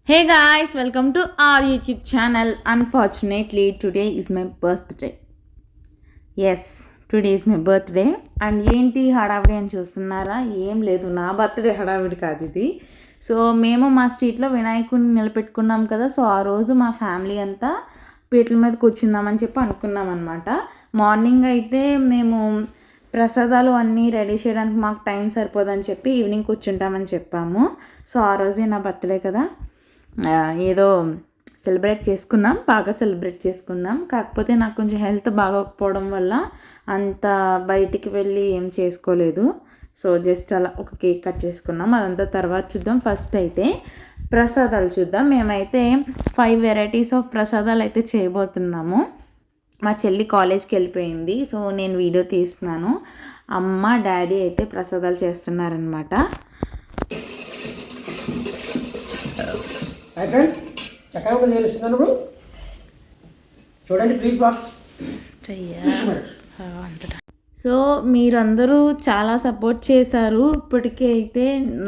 Hey guys, welcome to our YouTube channel. Unfortunately, today is my birthday. Yes, today is my birthday. And ఏంటి హడావిడి అని చూస్తున్నారా? ఏం లేదు, నా బర్త్డే హడావిడి కాదు ఇది. సో మేము మా స్ట్రీట్లో వినాయకుడిని నిలబెట్టుకున్నాం కదా. సో ఆ రోజు మా ఫ్యామిలీ అంతా పీటల మీద కూర్చుందామని చెప్పి అనుకున్నాం అనమాట. మార్నింగ్ అయితే మేము ప్రసాదాలు అన్నీ రెడీ చేయడానికి మాకు టైం సరిపోదని చెప్పి ఈవినింగ్ కూర్చుంటామని చెప్పాము. సో ఆ రోజే నా బర్త్డే కదా, ఏదో బాగా సెలబ్రేట్ చేసుకున్నాం. కాకపోతే నాకు కొంచెం హెల్త్ బాగోకపోవడం వల్ల అంత బయటికి వెళ్ళి ఏం చేసుకోలేదు. సో జస్ట్ అలా ఒక కేక్ కట్ చేసుకున్నాం. అదంతా తర్వాత చూద్దాం. ఫస్ట్ అయితే ప్రసాదాలు చూద్దాం. మేమైతే 5 వెరైటీస్ ఆఫ్ ప్రసాదాలు అయితే చేయబోతున్నాము. మా చెల్లి కాలేజ్కి వెళ్ళిపోయింది, సో నేను వీడియో తీస్తున్నాను. అమ్మ డాడీ అయితే ప్రసాదాలు చేస్తున్నారనమాట. హాయ్ ఫ్రెండ్స్, చక్కెర కూడా తెలుస్తున్నాను. ఇప్పుడు చూడండి ప్లీజ్ బాక్స్. సో మీరందరూ చాలా సపోర్ట్ చేశారు. ఇప్పటికే అయితే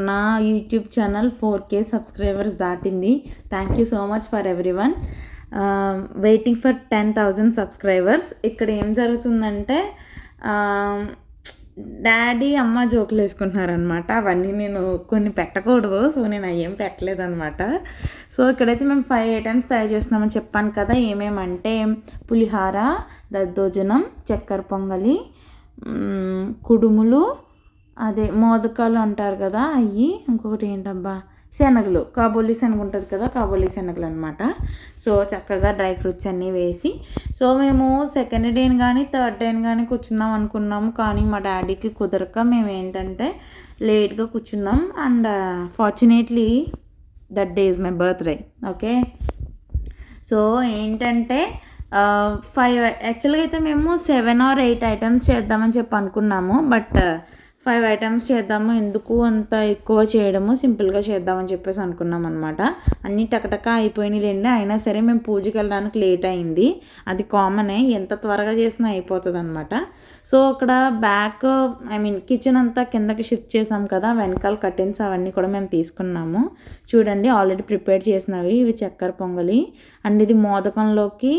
నా యూట్యూబ్ ఛానల్ 4K సబ్స్క్రైబర్స్ దాటింది. Thank you so much for everyone. Waiting for 10,000 subscribers. ఇక్కడ ఏం జరుగుతుందంటే డాడీ అమ్మ జోకులు వేసుకుంటున్నారనమాట. అవన్నీ నేను కొన్ని పెట్టకూడదు, సో నేను అవి ఏం పెట్టలేదనమాట. సో ఇక్కడైతే మేము 5 ఐటమ్స్ తయారు చేస్తున్నామని చెప్పాను కదా. ఏమేమంటే పులిహార, దద్దోజనం, చక్కెర పొంగలి, కుడుములు, అదే మోదకాలు అంటారు కదా అవి, ఇంకొకటి ఏంటబ్బా శనగలు, కాబోలి శనగ ఉంటుంది కదా, కాబోలి శనగలు అనమాట. సో చక్కగా డ్రై ఫ్రూట్స్ అన్నీ వేసి, సో మేము సెకండ్ డేని కానీ థర్డ్ డేని కానీ కూర్చుందాం అనుకున్నాము. కానీ మా డాడీకి కుదరక మేము ఏంటంటే లేట్గా కూర్చున్నాం. And fortunately that day is my birthday. Okay, so ఏంటంటే 5 యాక్చువల్గా అయితే మేము 7 or 8 ఐటమ్స్ చేద్దామని చెప్పి అనుకున్నాము. బట్ 5 ఐటమ్స్ చేద్దాము, ఎందుకు అంత ఎక్కువ చేయడము, సింపుల్గా చేద్దామని చెప్పేసి అనుకున్నాం అనమాట. అన్నీ టకటక అయిపోయినాయిలేండి. అయినా సరే మేము పూజకి వెళ్ళడానికి లేట్ అయింది. అది కామనే, ఎంత త్వరగా చేసినా అయిపోతుంది అనమాట. సో అక్కడ బ్యాక్ కిచెన్ అంతా కిందకి షిఫ్ట్ చేసాం కదా, వెనకాల కర్టెన్స్ అవన్నీ కూడా మేము తీసుకున్నాము. చూడండి ఆల్రెడీ ప్రిపేర్ చేసినవి. ఇవి చక్కెర పొంగలి అండ్ ఇది మోదకంలోకి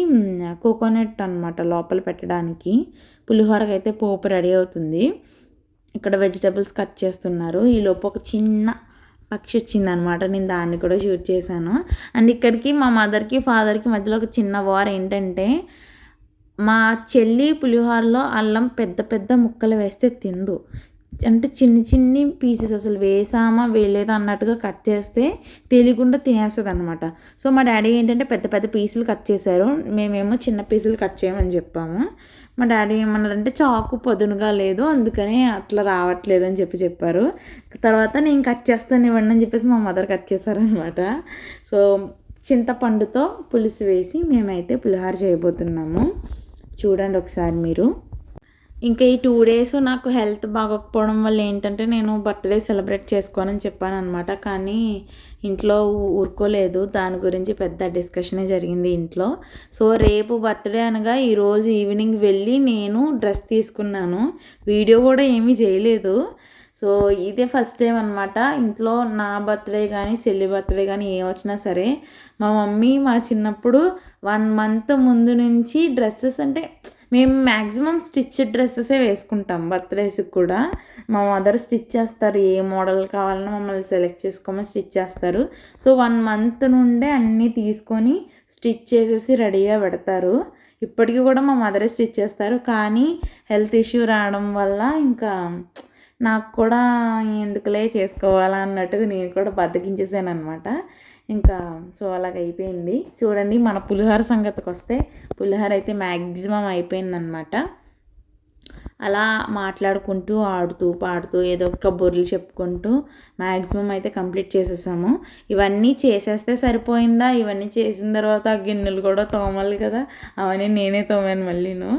కోకోనట్ అనమాట లోపల పెట్టడానికి. పులిహోరకి అయితే పోపు రెడీ అవుతుంది. ఇక్కడ వెజిటబుల్స్ కట్ చేస్తున్నారు. ఈలోపు ఒక చిన్న పక్షి వచ్చిందనమాట, నేను దాన్ని కూడా షూట్ చేశాను. అండ్ ఇక్కడికి మా మదర్కి ఫాదర్కి మధ్యలో ఒక చిన్న వార్ ఏంటంటే, మా చెల్లి పులిహోరలో అల్లం పెద్ద పెద్ద ముక్కలు వేస్తే తిందు, అంటే చిన్ని చిన్ని పీసెస్ అసలు వేసామా వేయలేదా అన్నట్టుగా కట్ చేస్తే తెలియకుండా తినేస్తుంది అనమాట. సో మా డాడీ ఏంటంటే పెద్ద పెద్ద పీసులు కట్ చేశారు, మేమేమో చిన్న పీసులు కట్ చేయమని చెప్పాము. మా డాడీ ఏమన్నారంటే చాకు పొదునుగా లేదు, అందుకని అట్లా రావట్లేదు అని చెప్పారు. తర్వాత నేను కట్ చేస్తాను ఇవ్వండి అని చెప్పేసి మా మదర్ కట్ చేశారనమాట. సో చింతపండుతో పులుసు వేసి మేమైతే పులిహోర చేయబోతున్నాము. చూడండి ఒకసారి మీరు. ఇంకా ఈ 2 days నాకు హెల్త్ బాగోకపోవడం వల్ల ఏంటంటే నేను బర్త్డే సెలబ్రేట్ చేసుకోనని చెప్పాను అనమాట. కానీ ఇంట్లో ఊరుకోలేదు, దాని గురించి పెద్ద డిస్కషనే జరిగింది ఇంట్లో. సో రేపు బర్త్డే అనగా ఈరోజు ఈవినింగ్ వెళ్ళి నేను డ్రెస్ తీసుకున్నాను. వీడియో కూడా ఏమీ చేయలేదు. సో ఇదే ఫస్ట్ టైం అనమాట ఇంట్లో నా బర్త్డే కానీ చెల్లి బర్త్డే కానీ ఏం వచ్చినా సరే మా మమ్మీ మా చిన్నప్పుడు 1 month ముందు నుంచి డ్రెస్సెస్ అంటే మేము మ్యాక్సిమం స్టిచ్డ్ డ్రెస్సెసే వేసుకుంటాం. బర్త్డేస్కి కూడా మా మదర్ స్టిచ్ చేస్తారు, ఏ మోడల్ కావాలన్నా మమ్మల్ని సెలెక్ట్ చేసుకోమని స్టిచ్ చేస్తారు. సో 1 month నుండే అన్నీ తీసుకొని స్టిచ్ చేసేసి రెడీగా పెడతారు. ఇప్పటికీ కూడా మా మదరే స్టిచ్ చేస్తారు. కానీ హెల్త్ ఇష్యూ రావడం వల్ల ఇంకా నాకు కూడా ఎందుకులే చేసుకోవాలా అన్నట్టుగా నేను కూడా బద్దకించేసాను అనమాట. ఇంకా సో అలాగ అయిపోయింది. చూడండి మన పులిహోర సంగతికి వస్తే పులిహోర అయితే మ్యాక్సిమం అయిపోయిందనమాట. అలా మాట్లాడుకుంటూ ఆడుతూ పాడుతూ ఏదో ఒక కబుర్లు చెప్పుకుంటూ మ్యాక్సిమం అయితే కంప్లీట్ చేసేసాము. ఇవన్నీ చేసేస్తే సరిపోయిందా, ఇవన్నీ చేసిన తర్వాత గిన్నెలు కూడా తోమాలి కదా, అవన్నీ నేనే తోమాను మళ్ళీను.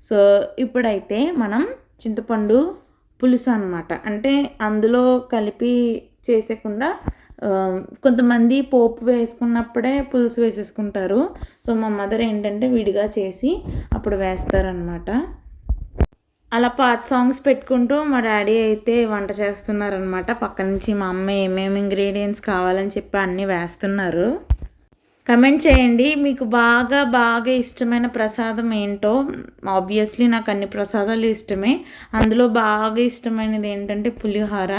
సో ఇప్పుడైతే మనం చింతపండు పులుసు అనమాట, అంటే అందులో కలిపి చేసేకుండా కొంతమంది పోపు వేసుకున్నప్పుడే పులుసు వేసేసుకుంటారు. సో మా మదర్ ఏంటంటే విడిగా చేసి అప్పుడు వేస్తారనమాట. అలా పాత సాంగ్స్ పెట్టుకుంటూ మా డాడీ అయితే వంట చేస్తున్నారనమాట. పక్క నుంచి మా అమ్మ ఏమేమి ఇంగ్రీడియంట్స్ కావాలని చెప్పి అన్నీ వేస్తున్నారు. కమెంట్ చేయండి మీకు బాగా బాగా ఇష్టమైన ప్రసాదం ఏంటో. ఆబ్వియస్లీ నాకు అన్ని ప్రసాదాలు ఇష్టమే. అందులో బాగా ఇష్టమైనది ఏంటంటే పులిహోర.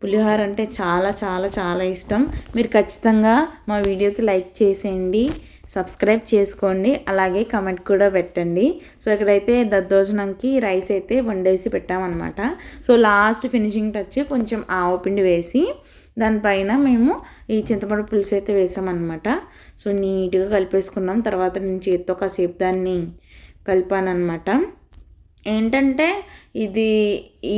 పులిహోర అంటే చాలా చాలా చాలా ఇష్టం. మీరు ఖచ్చితంగా మా వీడియోకి లైక్ చేసేయండి, సబ్స్క్రైబ్ చేసుకోండి, అలాగే కమెంట్ కూడా పెట్టండి. సో ఇక్కడైతే దద్దోజనంకి రైస్ అయితే వండేసి పెట్టామన్నమాట. సో లాస్ట్ ఫినిషింగ్ టచ్ కొంచెం ఆవపిండి వేసి దానిపైన మేము ఈ చింతపండు పులుసు అయితే వేసామన్నమాట. సో నీట్గా కలిపేసుకున్నాం. తర్వాత నేను చేతితో కాసేపు దాన్ని కలిపానమాట. ఏంటంటే ఇది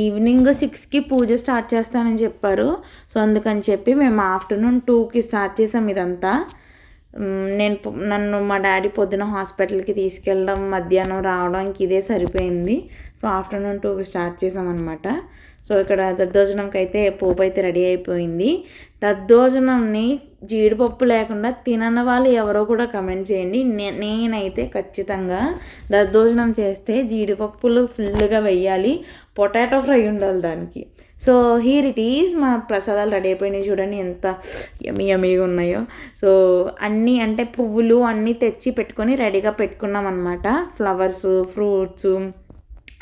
ఈవినింగ్ 6కి పూజ స్టార్ట్ చేస్తానని చెప్పారు. సో అందుకని చెప్పి మేము ఆఫ్టర్నూన్ 2కి స్టార్ట్ చేసాం ఇదంతా. నన్ను మా డాడీ పొద్దున హాస్పిటల్కి తీసుకెళ్ళడం, మధ్యాహ్నం రావడానికి ఇదే సరిపోయింది. సో ఆఫ్టర్నూన్ 2కి స్టార్ట్ చేసామన్నమాట. సో ఇక్కడ దద్దోజనంకి అయితే పోపు అయితే రెడీ అయిపోయింది. దద్దోజనంని జీడిపప్పు లేకుండా తినని వాళ్ళు ఎవరో కూడా కమెంట్ చేయండి. నేనైతే ఖచ్చితంగా దద్దోజనం చేస్తే జీడిపప్పులు ఫుల్గా వేయాలి, పొటాటో ఫ్రై ఉండాలి దానికి. So here it is. మన ప్రసాదాలు రెడీ అయిపోయినాయి చూడండి ఎంత యమ్మీగా ఉన్నాయో. సో అన్నీ అంటే పువ్వులు అన్నీ తెచ్చి పెట్టుకొని రెడీగా పెట్టుకున్నాం అనమాట. ఫ్లవర్స్, ఫ్రూట్స్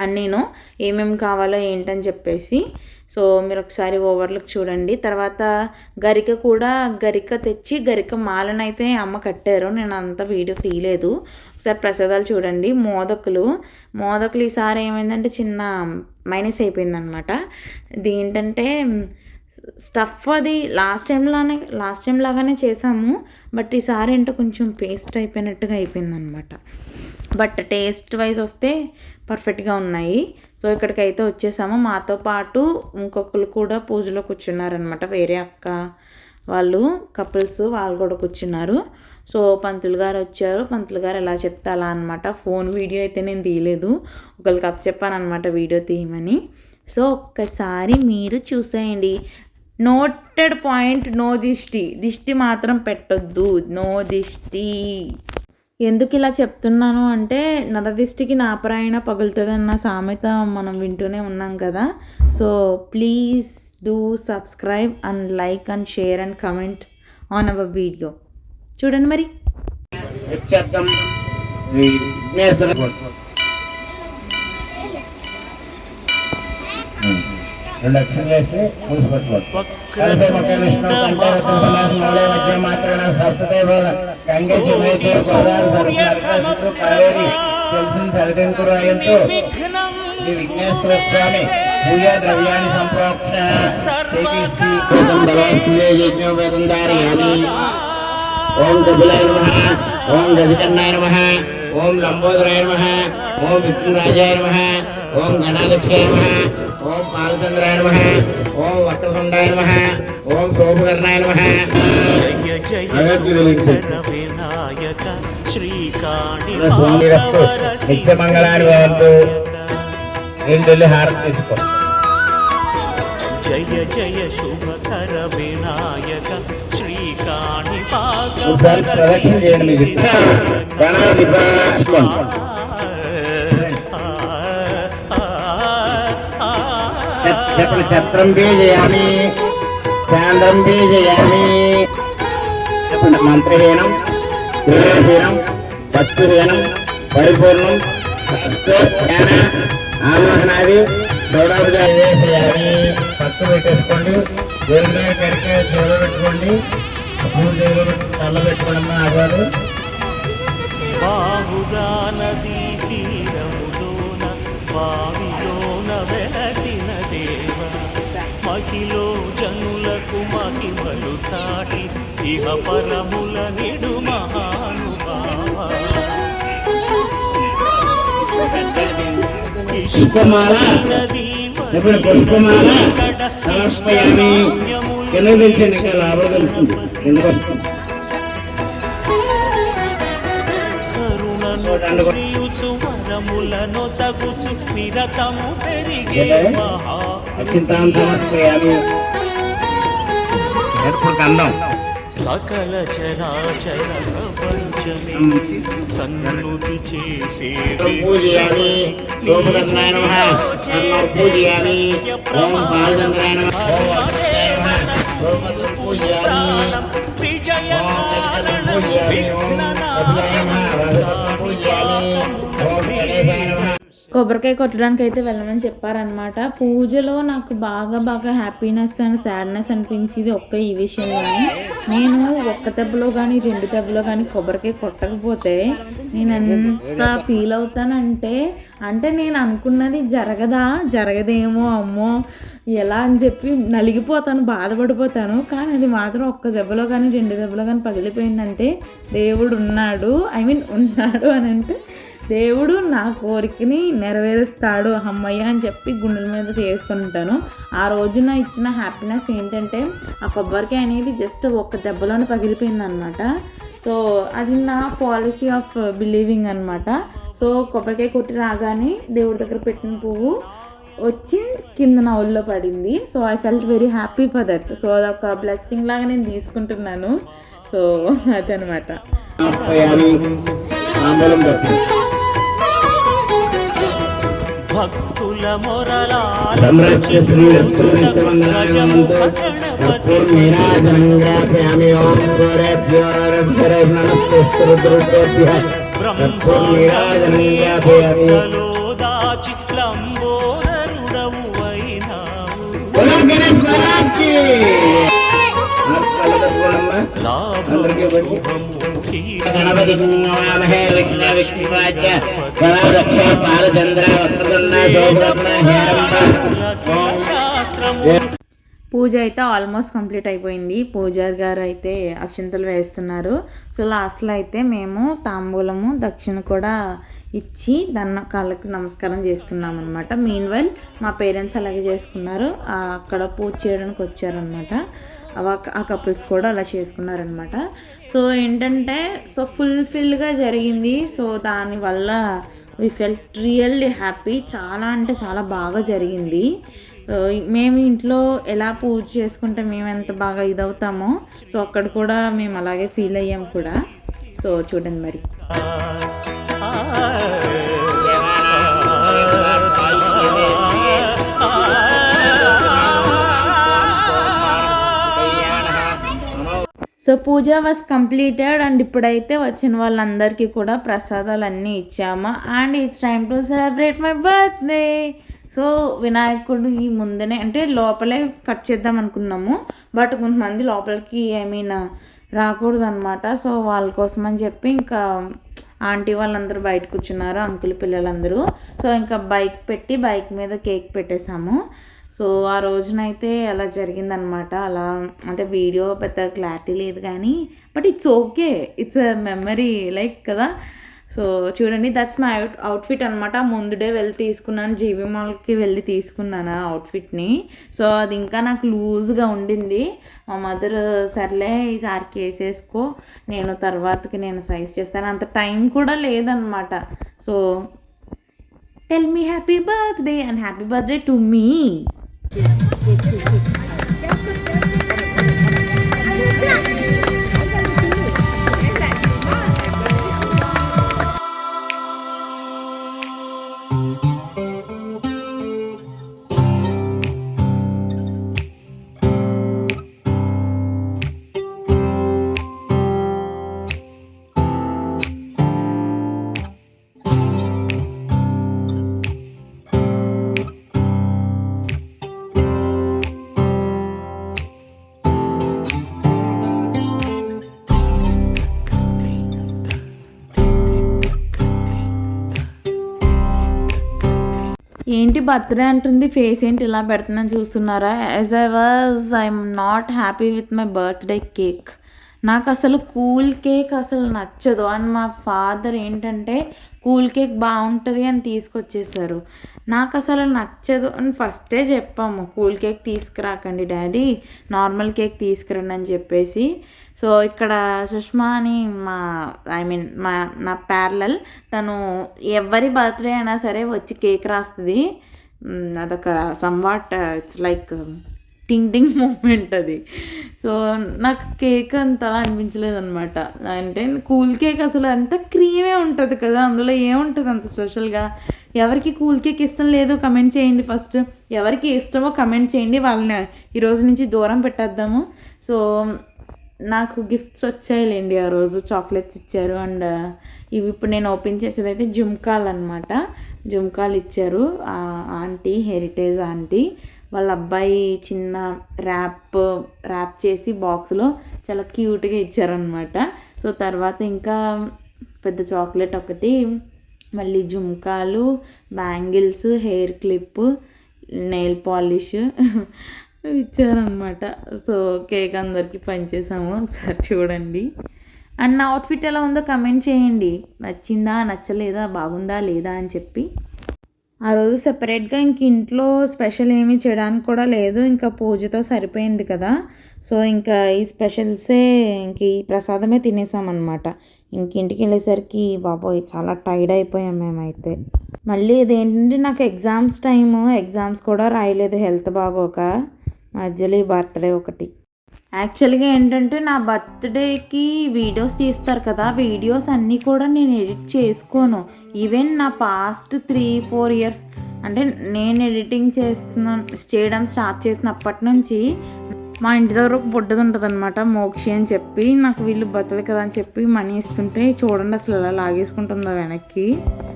అన్నీను ఏమేమి కావాలో ఏంటని చెప్పేసి. సో మీరు ఒకసారి ఓవర్లుక్ చూడండి. తర్వాత గరిక తెచ్చి గరిక మాలనైతే అమ్మ కట్టారు. నేను అంత వీడియో తీయలేదు. ఒకసారి ప్రసాదాలు చూడండి. మోదకులు ఈసారి ఏమైందంటే చిన్న మైనస్ అయిపోయిందనమాట. ఇది ఏంటంటే స్టఫ్ అది లాస్ట్ టైం లాగానే చేసాము, బట్ ఈసారి ఏంటో కొంచెం పేస్ట్ అయిపోయినట్టుగా అయిపోయిందనమాట. బట్ టేస్ట్ వైజ్ వస్తే పర్ఫెక్ట్గా ఉన్నాయి. సో ఇక్కడికైతే వచ్చేసాము. మాతో పాటు ఇంకొకరు కూడా పూజలో కూర్చున్నారనమాట. వేరే అక్క వాళ్ళు కపుల్స్ వాళ్ళు కూడా కూర్చున్నారు. సో పంతులు గారు వచ్చారు. పంతులు గారు ఎలా చెప్తే అలా అనమాట. ఫోన్ వీడియో అయితే నేను తీయలేదు, ఒకరికి అప్ చెప్పాను అనమాట వీడియో తీయమని. సో ఒక్కసారి మీరు చూసేయండి. నోటెడ్ పాయింట్, నో దిష్టి మాత్రం పెట్టొద్దు, నో దిష్టి. ఎందుకు ఇలా చెప్తున్నాను అంటే నరదిష్టికి నాపరాయణ పగులుతుందన్న సామెత మనం వింటూనే ఉన్నాం కదా. So please do subscribe and like and share and comment on hour video. చూడండి మరి. రెండు అక్షరాలు వేసి పులుసు పట్టుకోవాలి. కలిసే మొక్క విష్ణు కంటే మధ్య మాత్రమే సప్తదే గంగే చివరి సరస్వతి కావేరి తెలిసిన సరిదింకుడు అయ్యంతో శ్రీ విఘ్నేశ్వర స్వామి పూజా ద్రవ్యాన్ని సంప్రోక్ష చేసి యజ్ఞోపేతం ధారయామి. ఓం కపిలాయ నమః, ఓం గజకర్ణాయ నమః, ఓం లంబోదరాయ నమః, ఓం విష్ణురాజాయ నమః, ఓం గణాధ్యక్షాయ నమః, ఓం బాలచంద్రాయ నమః, ఓం వక్రతుండాయ నమః, ఓం శోభకర్ణాయ నమః. స్వామిరస్తు నిత్యమంగళాన్ని భవంతు. నీళ్ళు హారతి తీసుకో. జయ జయ శుభకర వినాయక శ్రీకాణి ఒకసారి ప్రదక్షిణ చేయండి. మీకు చెప్పండి. ఛత్రం బీజయామి, చాంద్రం బీజయామి. చెప్పండి. మంత్రహీనం, క్రియాహీనం, భక్తిహీనం, పరిపూర్ణం, ఆవాహనాది దౌడాలుగా వేసేయాలి. పట్టు పెట్టేసుకోండి. దేవుడిగా కరిక చెవులో పెట్టుకోండి. మూడు దేవులు తల్ల పెట్టుకోండి. ఆవాలు బాహుదానదీ తీరములోన బావిలోన వెలసిన దేవ మహిలో జనులకు మహిమలు చాటి ఇహ పరముల నిడు మహానుభావ. పుష్పమాల ఇప్పుడు పుష్పమాల సమర్పయామి. కిందకు తెచ్చండి, ఇంకా లాభం కలుగుతుంది. ఎందుకు వస్తుంది అత్యంతం సమర్పయామి. ఎప్పుడు కందం సకల చరాచర ప్రపంచమే సన్నుతి చేసే పూజయామి సోమరత్నాయ నమః అన్నం పూజయామి ఓం బాలచంద్రాయ నమః ఓం అగ్నియాయ నమః సోమరత్నం పూజయామి ఓం వెంకటరమణ పూజయామి ఓం అభియాయ నమః వాసవత్నం పూజయామి ఓం గణేశాయ నమః. కొబ్బరికాయ కొట్టడానికి అయితే వెళ్ళమని చెప్పారనమాట. పూజలో నాకు బాగా హ్యాపీనెస్ అండ్ సాడ్నెస్ అనిపించింది ఒక్క ఈ విషయంలోనే. నేను ఒక్క దెబ్బలో కానీ 2 దెబ్బలో కానీ కొబ్బరికాయ కొట్టకపోతే నేను ఎంత ఫీల్ అవుతానంటే, నేను అనుకున్నది జరగదేమో అమ్మో ఎలా అని చెప్పి నలిగిపోతాను, బాధపడిపోతాను. కానీ అది మాత్రం ఒక్క దెబ్బలో కానీ 2 దెబ్బలో కానీ పగిలిపోయిందంటే దేవుడు ఉన్నాడు అని అంటే దేవుడు నా కోరికని నెరవేరుస్తాడు అమ్మయ్య అని చెప్పి గుండెల మీద చేసుకుని ఉంటాను. ఆ రోజున ఇచ్చిన హ్యాపీనెస్ ఏంటంటే ఆ కొబ్బరికాయ అనేది జస్ట్ ఒక్క దెబ్బలోనే పగిలిపోయింది అనమాట. సో అది నా పాలసీ ఆఫ్ బిలీవింగ్ అనమాట. సో కొబ్బరికాయ కొట్టి రాగానే దేవుడి దగ్గర పెట్టిన పువ్వు వచ్చి కింద నా ఒళ్ళో పడింది. So I felt very happy for that. So అదొక బ్లెస్సింగ్ లాగా నేను తీసుకుంటున్నాను. సో అదనమాట. భక్తుల మొరలా సంరక్ష శ్రీ రస్తోనిత్యవందనాయనమంతు కర్పూర్ణీరాజనం గ్రాపయామి ఓం గోరేభ్యో నమస్తే స్తోత్రేభ్యః కర్పూర్ణీరాజనం గ్రాపయామి. దాచి లంబోదరుడవు అయినావు గణేష్ మహారాజ్కి గణపతి నమామహే విఘ్న విష్ణురాజ గణాధ్యక్ష బాలచంద్ర వక్రతుండ శోభరత్న హేరంబ. పూజ అయితే ఆల్మోస్ట్ కంప్లీట్ అయిపోయింది. పూజారి గారు అయితే అక్షింతలు వేస్తున్నారు. సో లాస్ట్లో అయితే మేము తాంబూలము దక్షిణ కూడా ఇచ్చి కాళ్ళకి నమస్కారం చేసుకున్నాం అనమాట. మీన్వైల్ మా పేరెంట్స్ అలాగే చేసుకున్నారు. అక్కడ పూజ చేయడానికి వచ్చారనమాట. ఆ కపుల్స్ కూడా అలా చేసుకున్నారనమాట. సో ఏంటంటే ఫుల్ఫిల్గా జరిగింది. సో దానివల్ల వి ఫెల్ట్ రియల్లీ హ్యాపీ. చాలా అంటే చాలా బాగా జరిగింది. మేము ఇంట్లో ఎలా పూజ చేసుకుంటే మేము ఎంత బాగా ఇదవుతామో సో అక్కడ కూడా మేము అలాగే ఫీల్ అయ్యాం కూడా. సో చూడండి మరి. So puja was completed and ఇప్పుడైతే వచ్చిన వాళ్ళందరికీ కూడా ప్రసాదాలు అన్నీ ఇచ్చాము. And it's time to celebrate my birthday. So వినాయకుడు ఈ ముందనే అంటే లోపలే కట్ చేద్దాం అనుకున్నాము. బట్ కొంతమంది లోపలికి రాకూడదు అనమాట. సో వాళ్ళ కోసం అని చెప్పి ఇంకా ఆంటీ వాళ్ళందరూ బయట కూర్చున్నారు, అంకుల్ పిల్లలందరూ. సో ఇంకా బైక్ పెట్టి బైక్ మీద కేక్ పెట్టేశాము. సో ఆ రోజునైతే అలా జరిగిందనమాట. అలా అంటే వీడియో పెద్ద క్లారిటీ లేదు కానీ but it's okay, it's a memory like కదా. సో చూడండి, దట్స్ మై అవుట్ఫిట్ అనమాట. ముందు డే వెళ్ళి తీసుకున్నాను, జీవి మాల్కి వెళ్ళి తీసుకున్నాను ఆ అవుట్ఫిట్ని. సో అది ఇంకా నాకు లూజ్గా ఉండింది. మా మదర్ సర్లే ఈసారికి వేసేసుకో, నేను తర్వాతకి నేను సైజ్ చేస్తాను, అంత టైం కూడా లేదనమాట. So tell me happy birthday and happy birthday to me. ఏంటి బర్త్డే అంటుంది, ఫేస్ ఏంటి ఇలా పెడుతుందని చూస్తున్నారా? I'm not happy with my birthday cake. నాకు అసలు కూల్ కేక్ అసలు నచ్చదు. అండ్ మా ఫాదర్ ఏంటంటే కూల్ కేక్ బాగుంటుంది అని తీసుకొచ్చేసారు. నాకు అసలు నచ్చదు అని ఫస్టే చెప్పాము, కూల్ కేక్ తీసుకురాకండి డాడీ, నార్మల్ కేక్ తీసుకురండి అని చెప్పేసి. సో ఇక్కడ సుష్మా అని నా ప్యారలల్, తను ఎవరి బర్త్డే అయినా సరే వచ్చి కేక్ రాస్తుంది. అదొక సంవాట్ ఇట్స్ లైక్ టింగ్ టింగ్ మూమెంట్ అది. సో నాకు కేక్ అంత అనిపించలేదు అనమాట. అంటే కూల్ కేక్ అసలు అంతా క్రీమే ఉంటుంది కదా, అందులో ఏముంటుంది అంత స్పెషల్గా. ఎవరికి కూల్ కేక్ ఇష్టం లేదు కమెంట్ చేయండి. ఫస్ట్ ఎవరికి ఇష్టమో కమెంట్ చేయండి, వాళ్ళని ఈరోజు నుంచి దూరం పెట్టేద్దాము. సో నాకు గిఫ్ట్స్ వచ్చాయిలేండి ఆ రోజు, చాక్లెట్స్ ఇచ్చారు. అండ్ ఇవి ఇప్పుడు నేను ఓపెన్ చేసేది అయితే జుమ్కాలు అనమాట. జుమ్కాలు ఇచ్చారు ఆంటీ, హెరిటేజ్ ఆంటీ. వాళ్ళ అబ్బాయి చిన్న ర్యాప్ చేసి బాక్స్లో చాలా క్యూట్గా ఇచ్చారనమాట. సో తర్వాత ఇంకా పెద్ద చాక్లెట్ ఒకటి, మళ్ళీ జుమ్కాలు, bangles, hair clip, nail polish ఇచ్చారనమాట. సో కేక్ అందరికీ పంచేసాము, ఒకసారి చూడండి. అండ్ నా అవుట్ఫిట్ ఎలా ఉందో కమెంట్ చేయండి, నచ్చిందా నచ్చలేదా, బాగుందా లేదా అని చెప్పి. ఆ రోజు సెపరేట్గా ఇంక ఇంట్లో స్పెషల్ ఏమీ చేయడానికి కూడా లేదు, ఇంకా పూజతో సరిపోయింది కదా. సో ఇంకా ఈ స్పెషల్సే ఇంక ఈ ప్రసాదమే తినేసామన్నమాట. ఇంక ఇంటికి వెళ్ళేసరికి బాబోయ్ చాలా టైర్డ్ అయిపోయాం మేమైతే. మళ్ళీ ఇదేంటంటే నాకు ఎగ్జామ్స్ కూడా రాయలేదు హెల్త్ బాగోక, మధ్యలో ఈ బర్త్డే ఒకటి. యాక్చువల్గా ఏంటంటే నా బర్త్డేకి వీడియోస్ తీస్తారు కదా, వీడియోస్ అన్నీ కూడా నేను ఎడిట్ చేసుకోను. ఈవెన్ నా పాస్ట్ 3-4 ఇయర్స్ అంటే నేను ఎడిటింగ్ చేయడం స్టార్ట్ చేసినప్పటి నుంచి మా ఇంటి దగ్గర ఒక బొడ్డది ఉంటుంది అనమాట, మోక్షి అని చెప్పి. నాకు వీళ్ళు బర్త్డే కదా అని చెప్పి మనీ ఇస్తుంటే చూడండి అసలు ఎలా లాగేసుకుంటుందో వెనక్కి.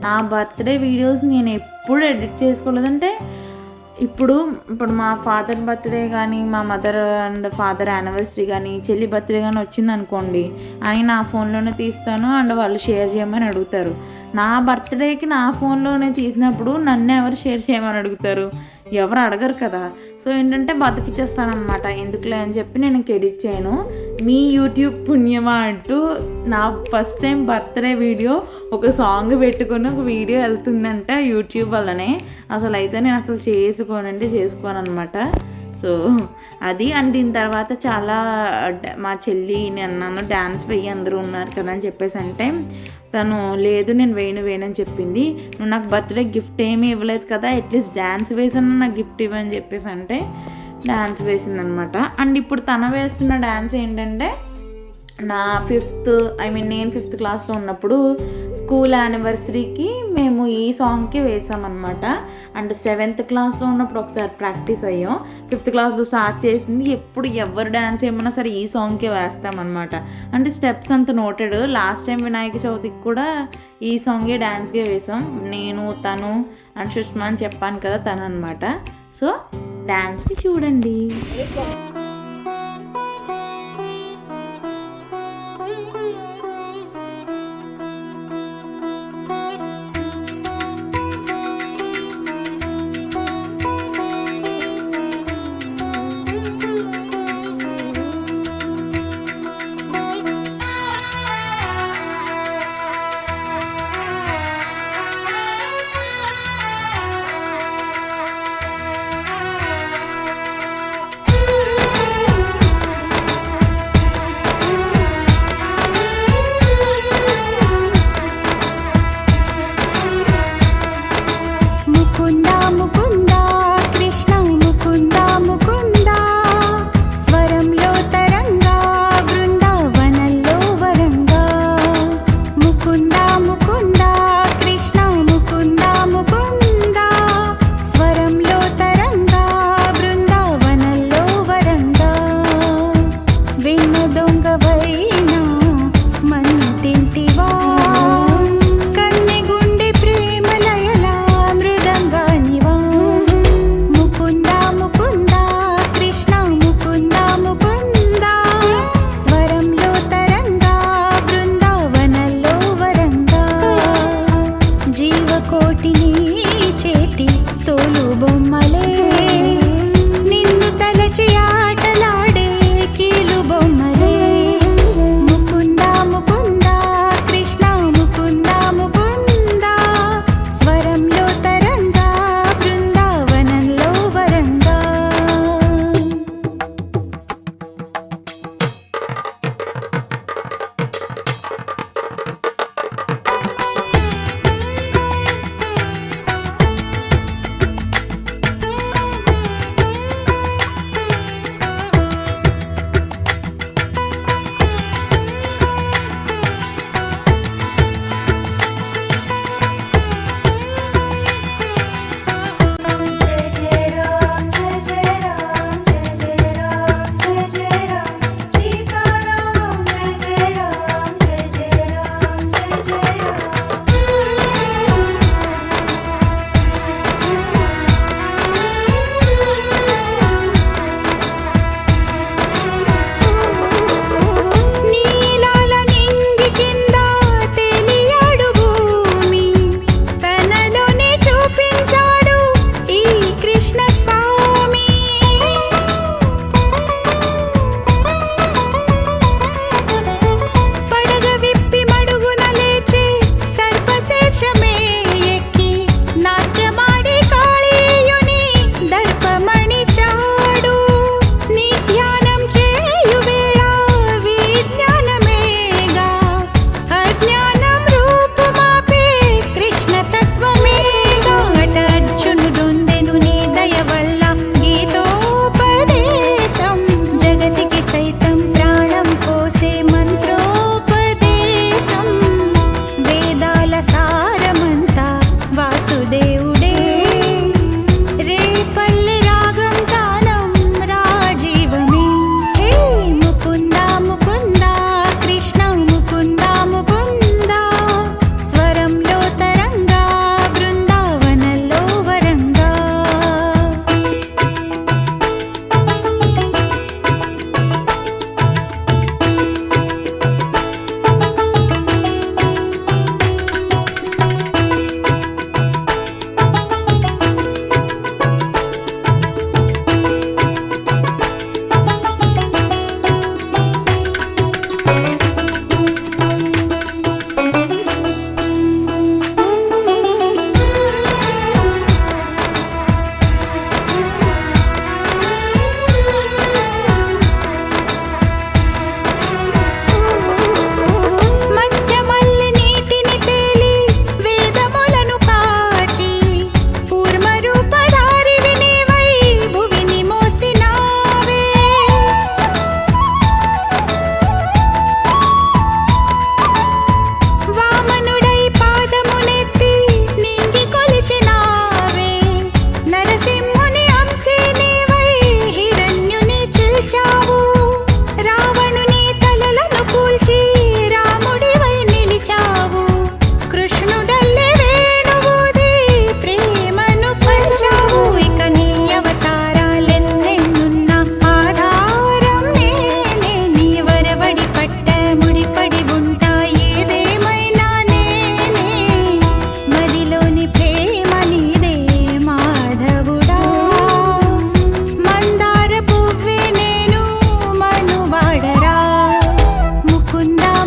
నా బర్త్డే వీడియోస్ నేను ఎప్పుడు ఎడిట్ చేసుకోలేదంటే ఇప్పుడు మా ఫాదర్ బర్త్డే కానీ, మా మదర్ అండ్ ఫాదర్ యానివర్సరీ కానీ, చెల్లి బర్త్డే కానీ వచ్చింది అనుకోండి అని నా ఫోన్లోనే తీస్తాను. అండ్ వాళ్ళు షేర్ చేయమని అడుగుతారు. నా బర్త్డేకి నా ఫోన్లోనే తీసినప్పుడు నన్ను ఎవరు షేర్ చేయమని అడుగుతారు? ఎవరు అడగరు కదా. సో ఏంటంటే బతికిచ్చేస్తానమాట, ఎందుకులే అని చెప్పి నేను ఎడిట్ చేయను. మీ యూట్యూబ్ పుణ్యమా అంటూ నా ఫస్ట్ టైం బర్త్డే వీడియో ఒక సాంగ్ పెట్టుకొని ఒక వీడియో వెళ్తుందంటే యూట్యూబ్ వల్లనే. అసలు అయితే నేను అసలు చేసుకోను అనమాట. సో అది. అండ్ దీని తర్వాత చాలా మా చెల్లి నేను అన్నాను డ్యాన్స్ వెయ్యి అందరూ ఉన్నారు కదా అని చెప్పేసి అంటే తను లేదు నేను వేయను చెప్పింది. నువ్వు నాకు బర్త్డే గిఫ్ట్ ఏమీ ఇవ్వలేదు కదా, అట్లీస్ట్ డ్యాన్స్ వేసాను నాకు గిఫ్ట్ ఇవ్వని చెప్పేసి అంటే డ్యాన్స్ వేసిందనమాట. అండ్ ఇప్పుడు తన వేస్తున్న డ్యాన్స్ ఏంటంటే నేను 5th క్లాస్లో ఉన్నప్పుడు స్కూల్ యానివర్సరీకి మేము ఈ సాంగ్కి వేసామన్నమాట. అండ్ 7th క్లాస్లో ఉన్నప్పుడు ఒకసారి ప్రాక్టీస్ అయ్యాం. 5th క్లాస్లో స్టార్ట్ చేసింది. ఎప్పుడు ఎవరు డ్యాన్స్ ఏమన్నా సరే ఈ సాంగ్కే వేస్తామన్నమాట. అంటే స్టెప్స్ అంత నోటెడ్. లాస్ట్ టైం వినాయక చవితికి కూడా ఈ సాంగే డ్యాన్స్కే వేసాం. నేను, తను అండ్ సుష్మా అని చెప్పాను కదా, తను అనమాట. సో డ్యాన్స్కి చూడండి.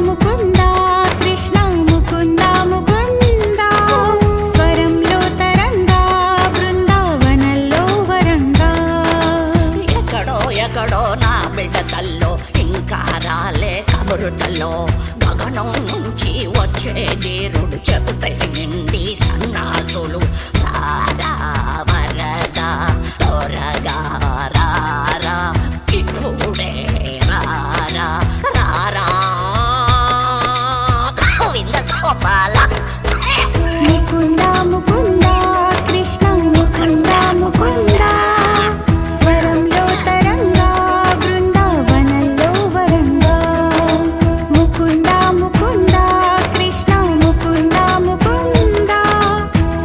ముకుంద కృష్ణ ముకుంద ముకుంద స్వరంలో తరంగా బృందావనంలో వరంగా ఎక్కడో ఎక్కడో నా బిడ్డతల్లో ఇంకా రాలే కబురుతల్లో గగనం నుంచి వచ్చే నీరుడు చెబుతే నిండి సన్నాసులు రారా వరదా త్వరగా రారా ఇప్పుడే రారా రారా గోవింద గోపాల ముకుంద ముకుంద కృష్ణ ముకుంద ముకుంద స్వరంలో తరంగా బృందావనంలో వరంగా ముకుంద ముకుంద కృష్ణ ముకుంద ముకుంద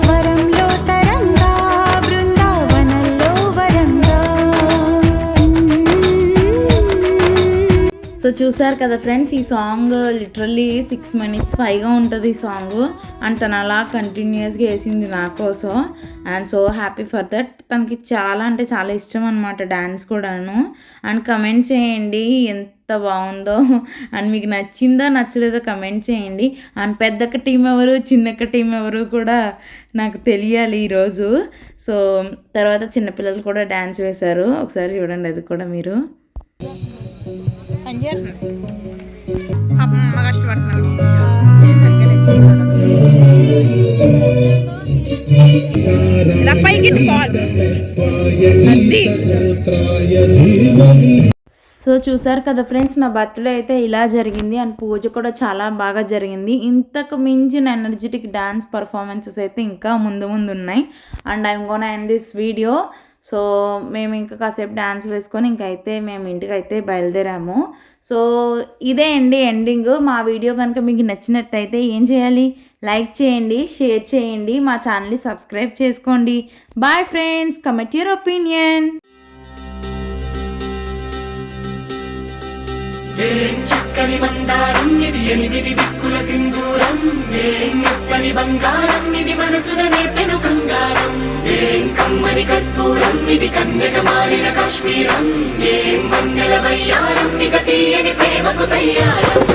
స్వరంలో తరంగా బృందావనంలో వరంగా సో చూసారు కదా ఫ్రెండ్స్, ఈ సాంగ్ లిటరల్లీ 6 minutes పైగా ఉంటుంది ఈ సాంగ్. అండ్ తను అలా కంటిన్యూస్గా వేసింది నా కోసం. And so happy for that. తనకి చాలా అంటే చాలా ఇష్టం అనమాట డ్యాన్స్ కూడాను. అండ్ కమెంట్ చేయండి ఎంత బాగుందో, అండ్ మీకు నచ్చిందో నచ్చలేదో కమెంట్ చేయండి. అండ్ పెద్దక్క టీం ఎవరు చిన్నక్క టీం ఎవరు కూడా నాకు తెలియాలి ఈరోజు. సో తర్వాత చిన్నపిల్లలు కూడా డ్యాన్స్ వేశారు, ఒకసారి చూడండి అది కూడా మీరు. సో చూసారు కదా ఫ్రెండ్స్, నా బర్త్డే అయితే ఇలా జరిగింది. అండ్ పూజ కూడా చాలా బాగా జరిగింది. ఇంతకు మించిన ఎనర్జెటిక్ డాన్స్ పర్ఫార్మెన్సెస్ అయితే ఇంకా ముందు ఉన్నాయి. And I'm gonna end this video. So మేము ఇంకా కాసేపు డ్యాన్స్ వేసుకొని ఇంకైతే మేము ఇంటికి అయితే బయలుదేరాము. సో ఇదే అండి ఎండింగ్. మా వీడియో కనుక మీకు నచ్చినట్టయితే ఏం చేయాలి? లైక్ చేయండి, షేర్ చేయండి, మా ఛానల్ని సబ్స్క్రైబ్ చేసుకోండి. Bye friends, comment your opinion. ఏం చక్కని మందారం ఇది, 8 దిక్కుల సింధూరం. ఏం మెత్తని బంగారం ఇది, మనసున నేపెను కంగారం. ఏం కమ్మని కర్పూరం ఇది, కన్యక మారిన కాశ్మీరం. ఏం వన్నెల వయ్యారం ఇక తీయని ప్రేమకు తయ్యారం.